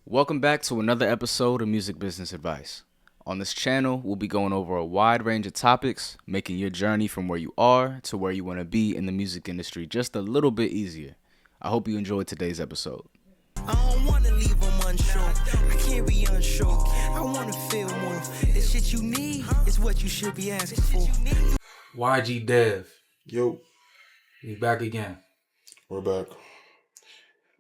Welcome back to another episode of Music Business Advice. On this channel, we'll be going over a wide range of topics, making your journey from where you are to where you want to be in the music industry just a little bit easier. I hope you enjoyed today's episode. I don't wanna leave them unsure. I can't be unsure. I wanna feel more. The shit you need is what you should be asking for. YG Dev, Yo, we back again. we're back.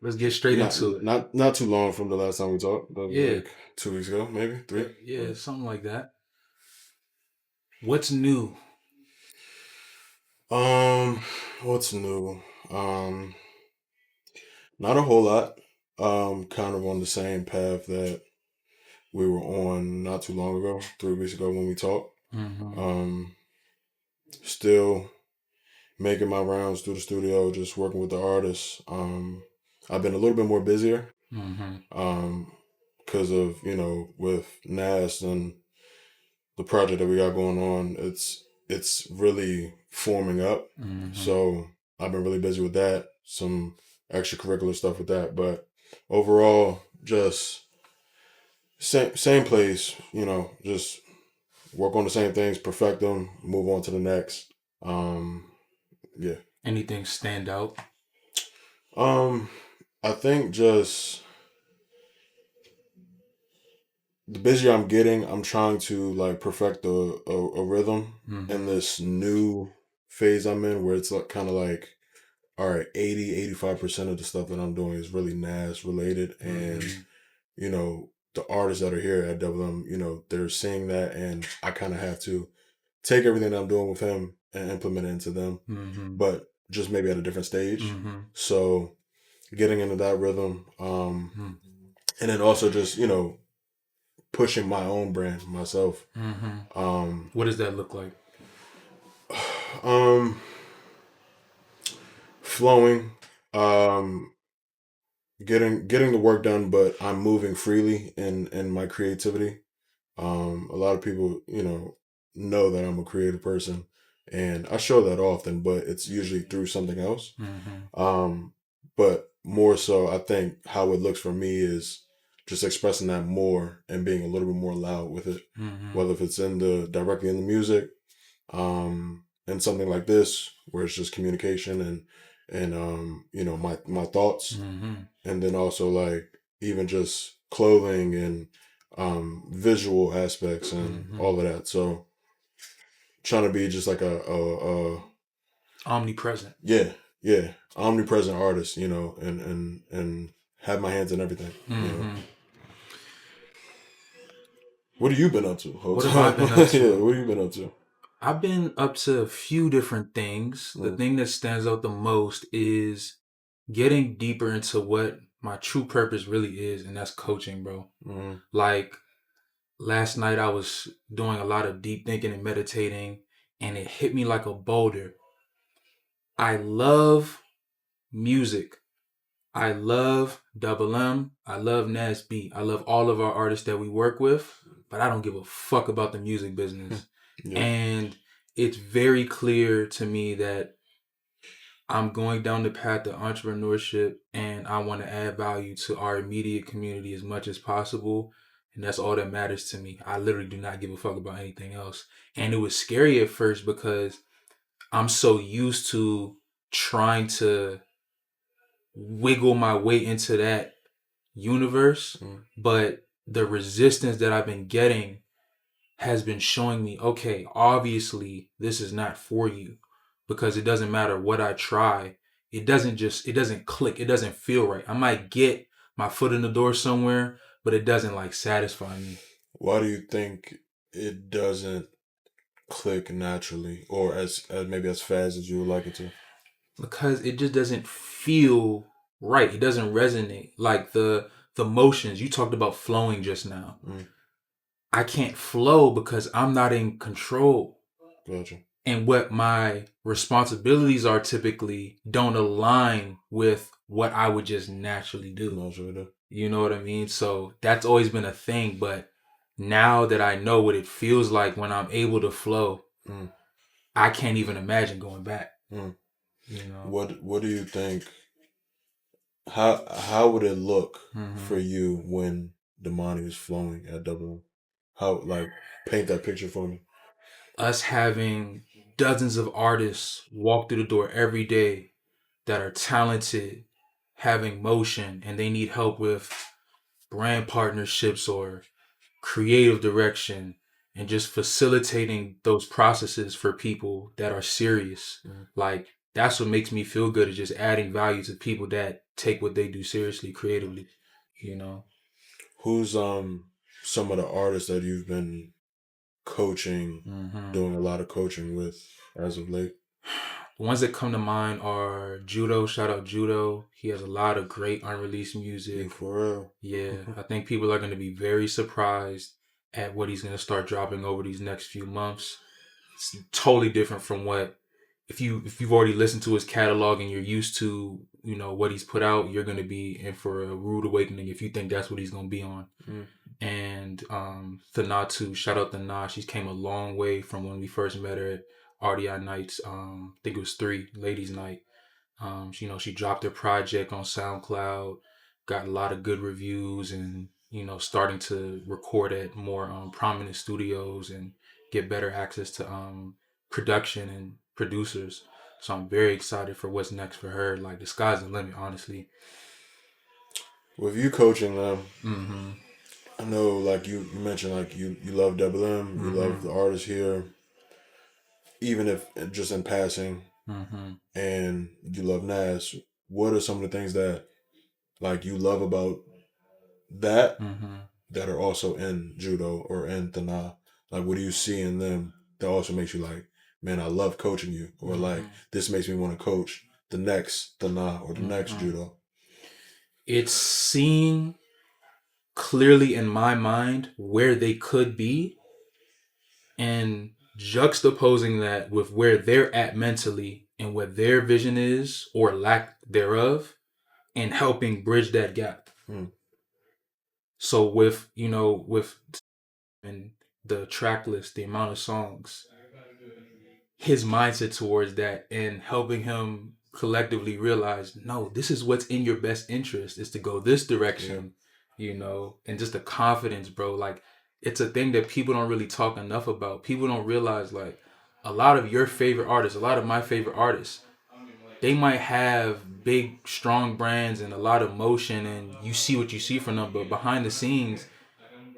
Let's get straight into it. Not too long from the last time we talked. That was Yeah. like 2 weeks ago, maybe 3. Yeah, something like that. What's new? What's new? Not a whole lot. Kind of on the same path that we were on not too long ago, 3 weeks ago when we talked. Still making my rounds through the studio, just working with the artists. I've been a little bit more busier. Because of, with Nas and the project that we got going on, it's really forming up. So I've been really busy with that, some extracurricular stuff with that, but overall, just same place, just work on the same things, perfect them, move on to the next. Yeah. Anything stand out? I think just the busier I'm getting, I'm trying to like perfect a rhythm in this new phase I'm in, where it's like, kind of like, all right, 85% of the stuff that I'm doing is really Nas related. And, the artists that are here at WM, they're seeing that, and I kind of have to take everything that I'm doing with him and implement it into them, but just maybe at a different stage. So getting into that rhythm, and then also just, pushing my own brand myself. What does that look like? Flowing, getting the work done, but I'm moving freely in my creativity. A lot of people, know that I'm a creative person, and I show that often, but it's usually through something else. But more so, I think how it looks for me is just expressing that more and being a little bit more loud with it, whether if it's directly in the music, and something like this where it's just communication and my thoughts, and then also like even just clothing and visual aspects and all of that. So trying to be just like a Omnipresent. yeah omnipresent artist, and have my hands in everything. What have you been up to? What have I been up to? Yeah, what have you been up to? I've been up to a few different things. The thing that stands out the most is getting deeper into what my true purpose really is, and that's coaching, bro. Like last night I was doing a lot of deep thinking and meditating, and it hit me like a boulder. I love music. I love Double M. I love Nas B. I love all of our artists that we work with, but I don't give a fuck about the music business. Yeah. And it's very clear to me that I'm going down the path of entrepreneurship, and I want to add value to our immediate community as much as possible. And that's all that matters to me. I literally do not give a fuck about anything else. And it was scary at first because I'm so used to trying to wiggle my way into that universe, but the resistance that I've been getting has been showing me, okay, obviously this is not for you, because it doesn't matter what I try. It doesn't click. It doesn't feel right. I might get my foot in the door somewhere, but it doesn't like satisfy me. Why do you think it doesn't click naturally, or as maybe as fast as you would like it to? Because it just doesn't feel right. It doesn't resonate. Like the motions, you talked about flowing just now. I can't flow because I'm not in control. Gotcha. And what my responsibilities are typically don't align with what I would just naturally do. You know what I mean? So that's always been a thing. But now that I know what it feels like when I'm able to flow, I can't even imagine going back. What do you think how would it look for Mm-hmm. you when Damani was flowing at Dublin? How, like, paint that picture for me. Us having dozens of artists walk through the door every day that are talented, having motion, and they need help with brand partnerships or creative direction, and just facilitating those processes for people that are serious. Like, that's what makes me feel good, is just adding value to people that take what they do seriously creatively, you know. Who's some of the artists that you've been coaching, Mm-hmm. doing a lot of coaching with as of late? The ones that come to mind are Judo. Shout out Judo. He has a lot of great unreleased You music. for real? Yeah, I think people are going to be very surprised at what he's going to start dropping over these next few months. It's totally different from what, if you've already listened to his catalog and you're used to, what he's put out, you're going to be in for a rude awakening if you think that's what he's going to be on. Mm. And Thana too. Shout out Thana. She's came a long way from when we first met her at RDI nights. I think it was 3 ladies night. She dropped her project on SoundCloud, got a lot of good reviews, and starting to record at more prominent studios and get better access to production and producers. So I'm very excited for what's next for her. Like, the sky's the limit, honestly. With you coaching them, Mm-hmm. I know, like you mentioned, like you love Double M, you love Mm-hmm. the artists here, even if just in passing, Mm-hmm. and you love Nas. What are some of the things that like you love about that Mm-hmm. that are also in judo or in Tana? Like, what do you see in them that also makes you like, man, I love coaching you, or like Mm-hmm. this makes me want to coach the next Tana or the next Mm-hmm. judo? It's seeing clearly in my mind where they could be, and juxtaposing that with where they're at mentally and what their vision is or lack thereof, and helping bridge that gap. Hmm. So with and the track list, the amount of songs, his mindset towards that, and helping him collectively realize, no, this is what's in your best interest, is to go this Yeah. direction, and just the confidence, bro. Like, it's a thing that people don't really talk enough about. People don't realize, like, a lot of your favorite artists, a lot of my favorite artists, they might have big, strong brands and a lot of motion, and you see what you see from them, but behind the scenes,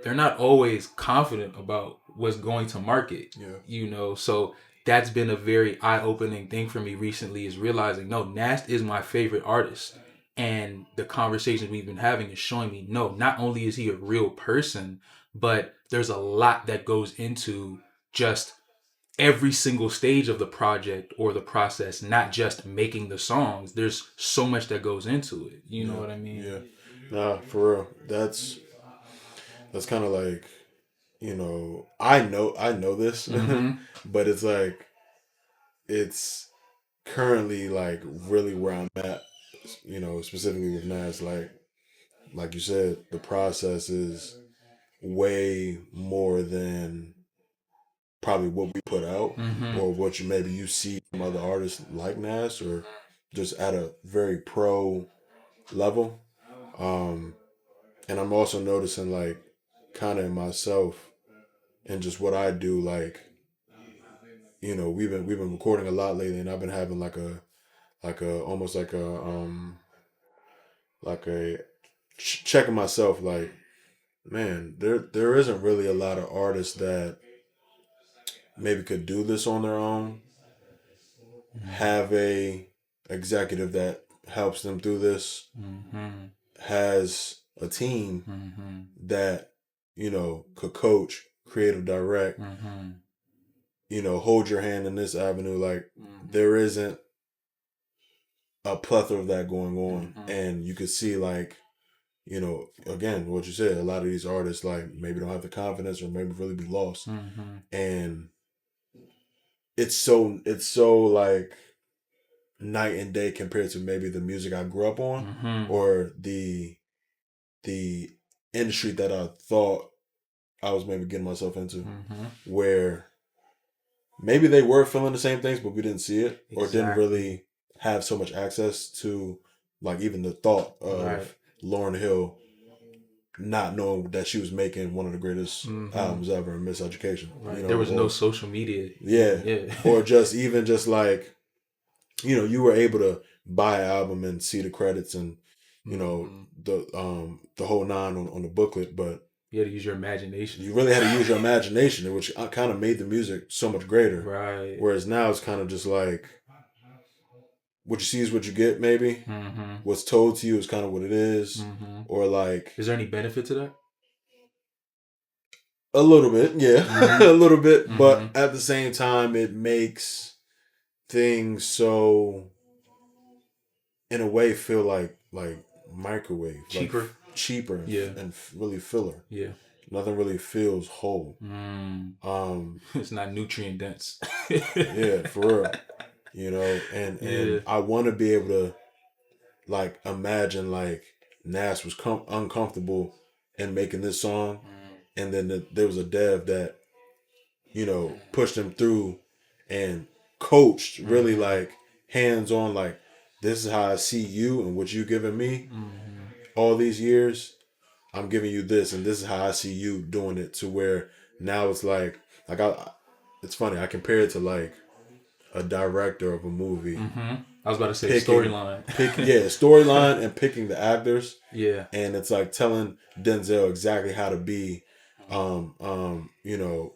they're not always confident about what's going to market. Yeah. So that's been a very eye-opening thing for me recently, is realizing, no, Nast is my favorite artist, and the conversations we've been having is showing me, no, not only is he a real person, but there's a lot that goes into just every single stage of the project or the process, not just making the songs. There's so much that goes into it. You know Yeah. what I mean? Yeah. Nah, for real. That's kind of like, I know this, Mm-hmm. but it's like it's currently like really where I'm at, specifically with Nas. Like you said, the process is way more than probably what we put out Mm-hmm. or what you see from other artists like Nas or just at a very pro level. Um, and I'm also noticing like kind of in myself and just what I do, like, we've been recording a lot lately, and I've been having like a almost like a checking myself, like, man, there isn't really a lot of artists that maybe could do this on their own, have a executive that helps them through this, Mm-hmm. has a team Mm-hmm. that could coach, creative direct, Mm-hmm. hold your hand in this avenue. Like, there isn't a plethora of that going on, Mm-hmm. and you could see, like, again, what you said, a lot of these artists like maybe don't have the confidence or maybe really be lost, Mm-hmm. and it's so like night and day compared to maybe the music I grew up on Mm-hmm. or the industry that I thought I was maybe getting myself into, Mm-hmm. where maybe they were feeling the same things, but we didn't see it or didn't Exactly. really have so much access to Like even the thought of Right. Lauryn Hill not knowing that she was making one of the greatest albums ever in Miseducation. Right. You know, There was no or social media. yeah, Yeah. or just even just like, you know, you were able to buy an album and see the credits and, you know, the whole nine on the booklet, but You had to use your imagination. you really had to use your imagination, which kind of made the music so much greater. Right. Whereas now it's kind of just like what you see is what you get. Maybe what's told to you is kind of what it is, or like Is there any benefit to that? a little bit, yeah, a little bit, but at the same time, it makes things so, in a way, feel like microwave, Cheaper. like cheaper, Yeah. and really filler. Yeah. Nothing really feels whole. It's not nutrient dense. Yeah, for real. You know, and I want to be able to like imagine like Nas was uncomfortable in making this song, and then there was a dev that, you know, pushed him through and coached really like hands on, like, this is how I see you and what you giving me all these years. I'm giving you this, and this is how I see you doing it, to where now it's like it's funny. I compare it to like a director of a movie. I was about to say storyline. Storyline and picking the actors. Yeah. And it's like telling Denzel exactly how to be, you know,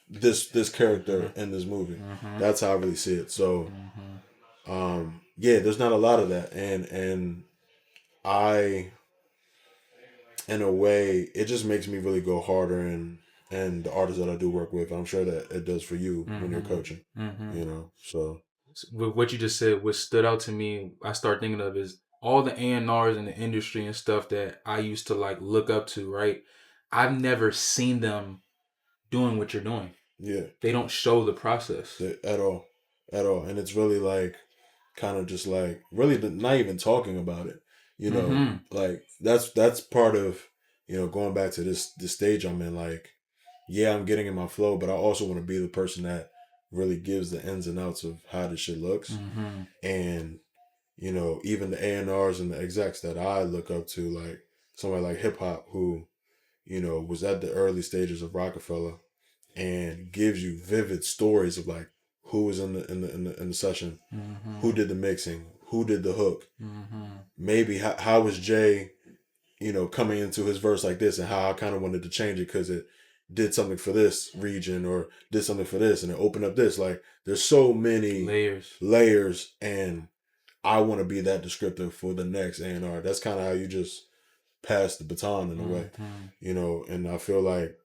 this character in this movie. That's how I really see it. So, yeah, there's not a lot of that, and I, in a way, it just makes me really go harder and the artists that I do work with. I'm sure that it does for you when you're coaching. You know, so. With what you just said, what stood out to me, I start thinking of is all the A&Rs in the industry and stuff that I used to like look up to, right? I've never seen them doing what you're doing. Yeah. They don't show the process. At all. And it's really like, kind of just like, really not even talking about it. You know, like that's part of, you know, going back to this stage I'm in, like, yeah, I'm getting in my flow, but I also want to be the person that really gives the ins and outs of how this shit looks. And, you know, even the A&Rs and the execs that I look up to, like somebody like Hip Hop, who, you know, was at the early stages of Rockefeller and gives you vivid stories of like who was in the session, who did the mixing, who did the hook, maybe how was Jay, you know, coming into his verse like this, and how I kind of wanted to change it because it did something for this region or did something for this, and it opened up this. Like, there's so many layers, and I want to be that descriptive for the next A&R. That's kind of how you just pass the baton in a way, you know. And I feel like,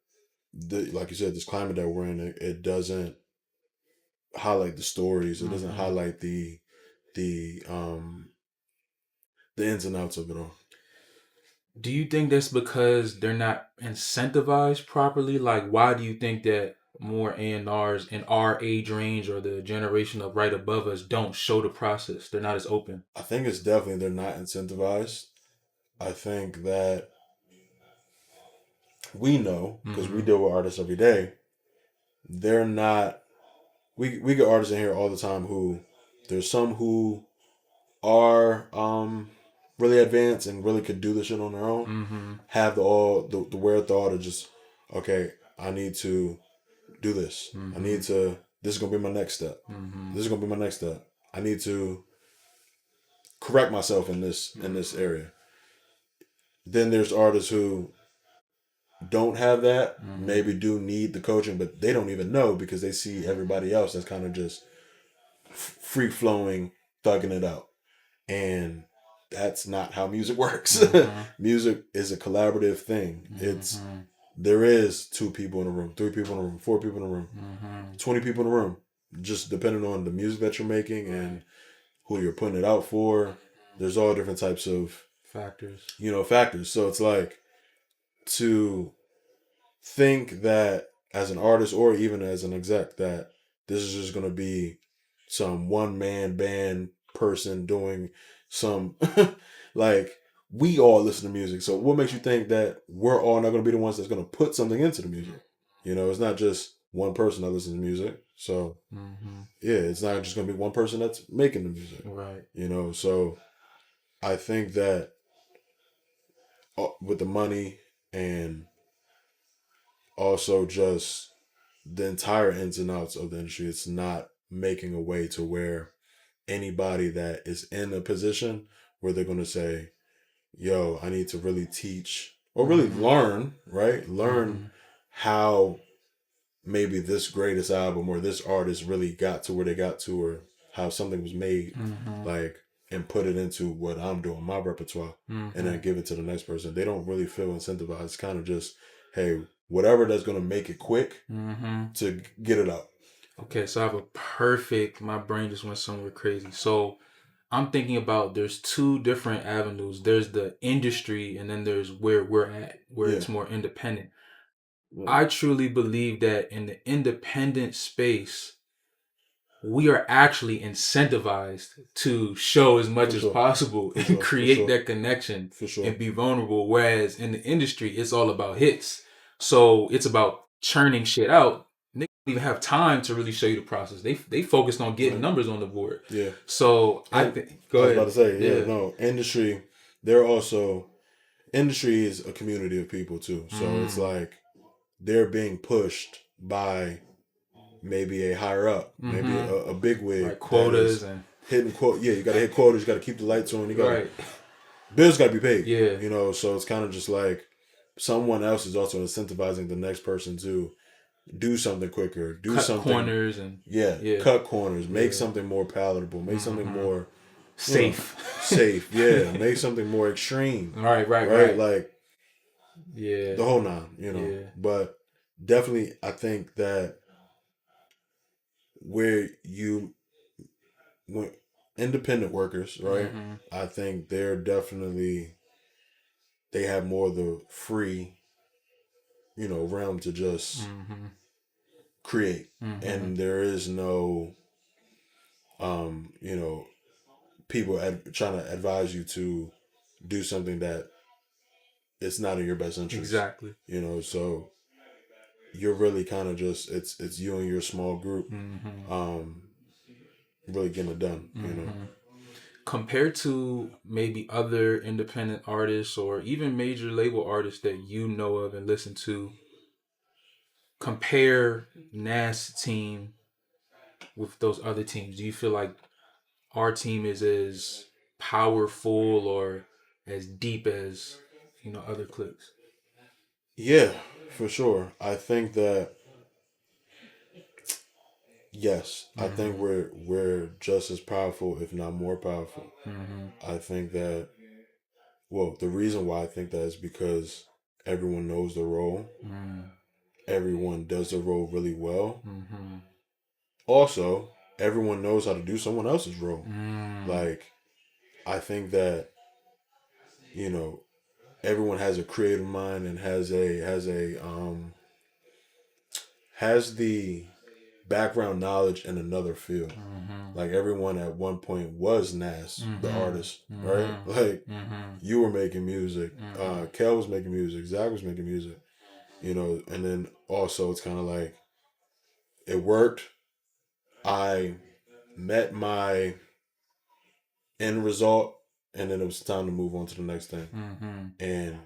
like you said, this climate that we're in, it doesn't highlight the stories. It doesn't highlight the ins and outs of it all. Do you think that's because they're not incentivized properly? Like, why do you think that more A&Rs in our age range or the generation of right above us don't show the process? They're not as open. I think it's definitely they're not incentivized. I think that we know, because we deal with artists every day, they're not. We get artists in here all the time who, there's some who are really advanced and really could do this shit on their own, have the wherewithal to just, okay, I need to do this. I need to, this is going to be my next step. This is going to be my next step. I need to correct myself in this area. Then there's artists who don't have that, maybe do need the coaching, but they don't even know because they see everybody else that's kind of just free flowing, thugging it out. And that's not how music works. Music is a collaborative thing. There is 2 people in a room, 3 people in a room, 4 people in a room, 20 people in a room, just depending on the music that you're making and who you're putting it out for. There's all different types of factors. So it's like, to think that as an artist or even as an exec that this is just going to be some one-man band person doing some like, we all listen to music, so what makes you think that we're all not going to be the ones that's going to put something into the music? You know, it's not just one person that listens to music, so yeah, it's not just going to be one person that's making the music, right? You know, so I think that with the money and also just the entire ins and outs of the industry, it's not making a way to where anybody that is in a position where they're going to say, yo, I need to really teach or really learn, right? Learn how maybe this greatest album or this artist really got to where they got to, or how something was made, like, and put it into what I'm doing, my repertoire, and then give it to the next person. They don't really feel incentivized. It's kind of just, hey, whatever that's going to make it quick to get it out. Okay, so I have a perfect, my brain just went somewhere crazy. So I'm thinking about there's two different avenues. There's the industry and then there's where we're at, where it's more independent. I truly believe that in the independent space, we are actually incentivized to show as much as possible and create that connection and be vulnerable. Whereas in the industry, it's all about hits. So it's about churning shit out. They don't even have time to really show you the process. They focused on getting numbers on the board. Yeah. So I think, go ahead. I was about to say, no, industry, industry is a community of people too. So it's like they're being pushed by maybe a higher up, maybe a big wig, like quotas and hitting quote. Yeah, you got to hit quotas. You got to keep the lights on. You got bills got to be paid. Yeah, you know. So it's kind of just like someone else is also incentivizing the next person to do something quicker, cut something corners and cut corners, make something more palatable, make something more safe, safe. Yeah, make something more extreme. Right. Like the whole nine. You know, but definitely, I think that where when independent workers, right? I think they're definitely, they have more of the free, realm to just create, and there is no, people trying to advise you to do something that it's not in your best interest. Exactly. So you're really kind of just it's you and your small group, really getting it done. Compared to maybe other independent artists or even major label artists that you know of and listen to, compare Nas' team with those other teams. Do you feel like our team is as powerful or as deep as other cliques? Yeah, for sure. I think that yes, I think we're just as powerful, if not more powerful. I think that, well, the reason why I think that is because everyone knows the role. Everyone does the role really well. Also, everyone knows how to do someone else's role. Like, I think that, everyone has a creative mind and has the background knowledge in another field. Like, everyone at one point was Nas, the artist, right? Like, you were making music, Kel was making music, Zach was making music, and then also it's kind of like it worked. I met my end result, and then it was time to move on to the next thing, and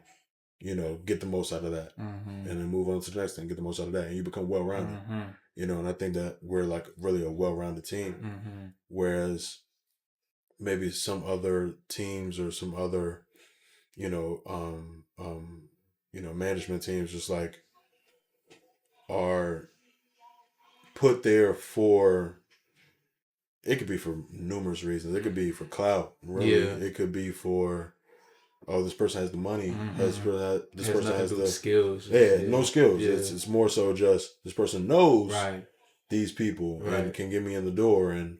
get the most out of that, and then move on to the next thing, get the most out of that, and you become well rounded. And I think that we're like really a well rounded team, whereas maybe some other teams or some other management teams just like are put there for, it could be for numerous reasons. It could be for clout, really. It could be for, oh, this person has the money. This person has the skills. No skills. It's more so just this person knows these people and can get me in the door and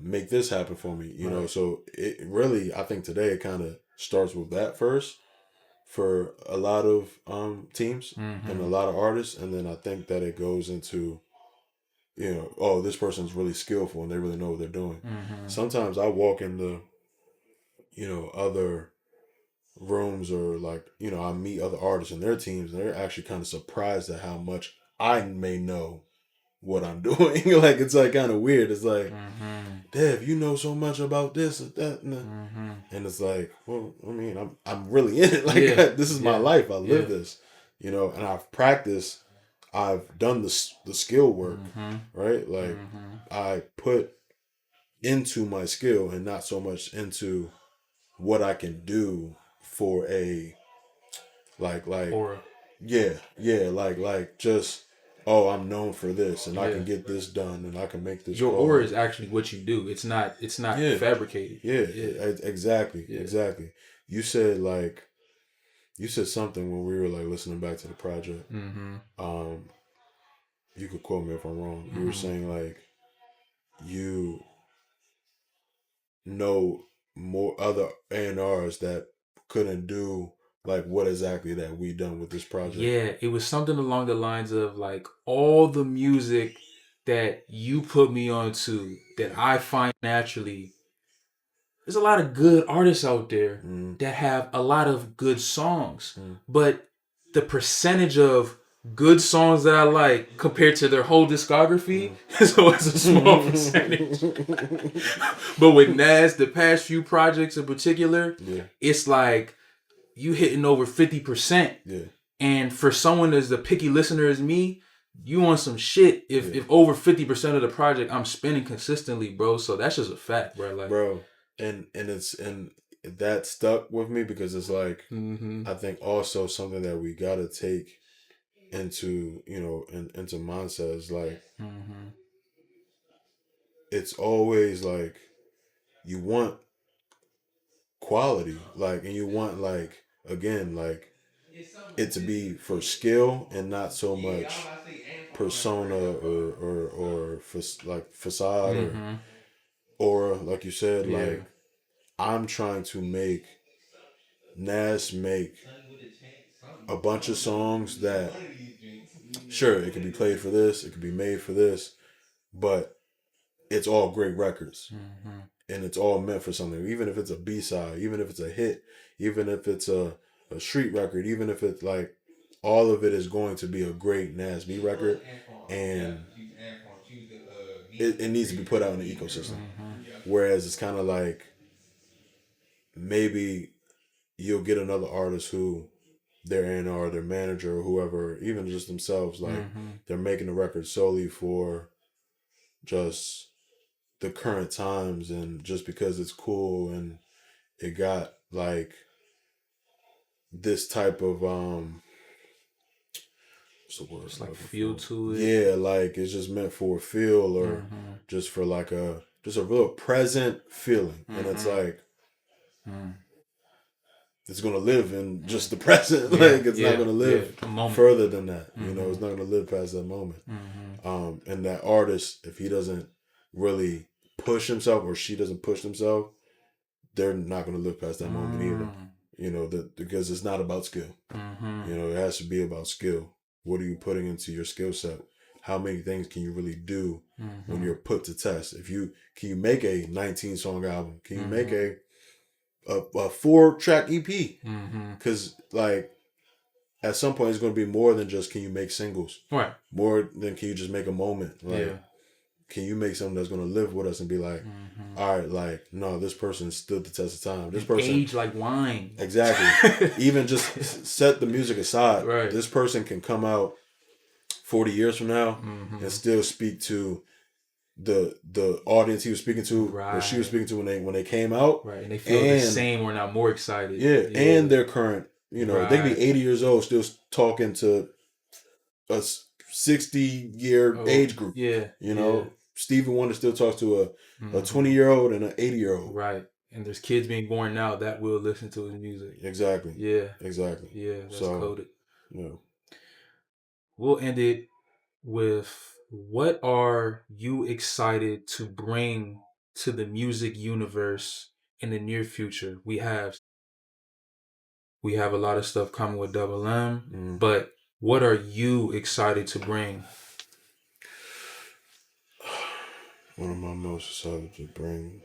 make this happen for me. You know, so it really, I think today it kind of starts with that first for a lot of teams and a lot of artists, and then I think that it goes into, oh, this person's really skillful and they really know what they're doing. Sometimes I walk in the, other rooms or like, I meet other artists and their teams and they're actually kind of surprised at how much I may know what I'm doing. Like, it's like kind of weird. It's like, Dev, you know so much about this and that, and it's like, well, I mean, I'm really in it. Like, this is my life. I live this, and I've practiced. I've done the skill work, right? Like, I put into my skill and not so much into what I can do for a like Aura. like just, oh, I'm known for this and I can get this done and I can make this Your call. aura is actually what you do. It's not fabricated. Exactly. You said something when we were like listening back to the project. You could quote me if I'm wrong. You were saying like you know more other A&Rs that couldn't do like what exactly that we done with this project. Yeah, it was something along the lines of like all the music that you put me onto that I find naturally. There's a lot of good artists out there that have a lot of good songs, but the percentage of good songs that I like compared to their whole discography is always a small percentage. But with Nas, the past few projects in particular, it's like you hitting over 50%. Yeah. And for someone as a picky listener as me, you want some shit if over 50% of the project I'm spinning consistently, bro. So that's just a fact, bro. Like, bro. And that stuck with me because it's like I think also something that we gotta take into into mindset is like it's always like you want quality, like, and you want like again like it to be for skill and not so much persona or like facade or like you said, like I'm trying to make Nas make a bunch of songs that sure it can be played for this, it can be made for this, but it's all great records. And it's all meant for something, even if it's a B-side, even if it's a hit, even if it's a street record, even if it's like all of it is going to be a great Nas B record, and it needs to be put out in the ecosystem. Whereas it's kind of like maybe you'll get another artist who their A&R, their manager, or whoever, even just themselves, like they're making the record solely for just the current times and just because it's cool and it got like this type of what's the word? It's like feel to it. Yeah, like it's just meant for a feel or just for like just a real present feeling. And it's like it's gonna live in just the present. Like it's not gonna live further than that. It's not gonna live past that moment. And that artist, if he doesn't really push himself or she doesn't push themselves, they're not gonna live past that moment either. Because it's not about skill. It has to be about skill. What are you putting into your skill set? How many things can you really do when you're put to test? Can you make a 19 song album? Can you make a 4-track EP? Because like at some point it's going to be more than just can you make singles, right? More than can you just make a moment, like can you make something that's going to live with us and be like, all right, like no, this person stood the test of time. This person age like wine. Exactly. Even just set the music aside. Right. This person can come out 40 years from now and still speak to the audience he was speaking to or she was speaking to when they came out. Right. And they feel the same or now more excited. Yeah. And their current, they can be 80 years old still talking to a 60-year age group. Yeah. Stevie Wonder still talks to a 20-year-old and an 80-year-old. Right. And there's kids being born now that will listen to his music. Exactly. Yeah. Exactly. Yeah, that's coded. Yeah. We'll end it with, what are you excited to bring to the music universe in the near future? We have a lot of stuff coming with Double M, but what are you excited to bring? What am I most excited to bring?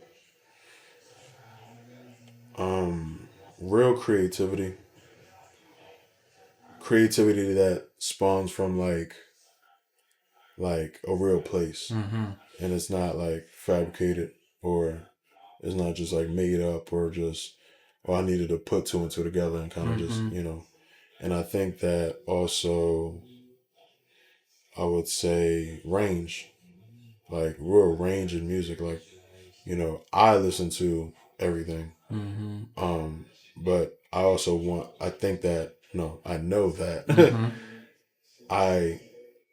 Real creativity. Creativity that spawns from like like a real place, and it's not like fabricated, or it's not just like made up, or just, oh, I needed to put two and two together and kind of just, you know. And I think that also, I would say range, like real range in music. Like, you know, I listen to everything. But I also want, I think that, no, I know that I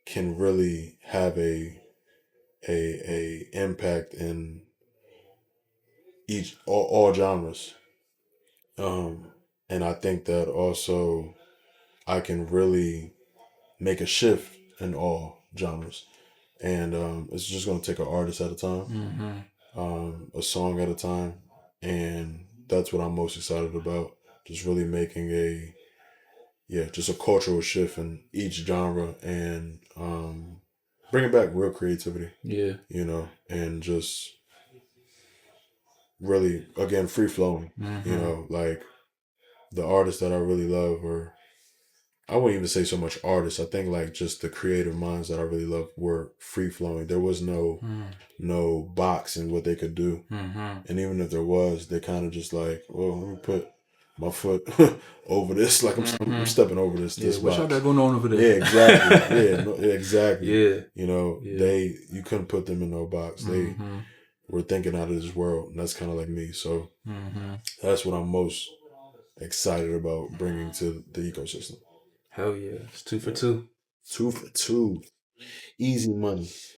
can really have a impact in all genres. Um, and I think that also I can really make a shift in all genres. And it's just going to take an artist at a time, a song at a time. And that's what I'm most excited about. Just really making just a cultural shift in each genre, and bringing back real creativity. Yeah. You know, and just really, again, free flowing. You know, like the artists that I really love, or I wouldn't even say so much artists. I think like just the creative minds that I really love were free flowing. There was no box in what they could do, and even if there was, they kind of just like, well, let me put my foot over this, like I'm stepping over this Yeah, what box. y'all got going on over there? Yeah, exactly. Exactly. Yeah. You couldn't put them in no box. They were thinking out of this world, and that's kind of like me. So that's what I'm most excited about bringing to the ecosystem. Hell yeah, it's 2 for 2. 2 for 2, easy money.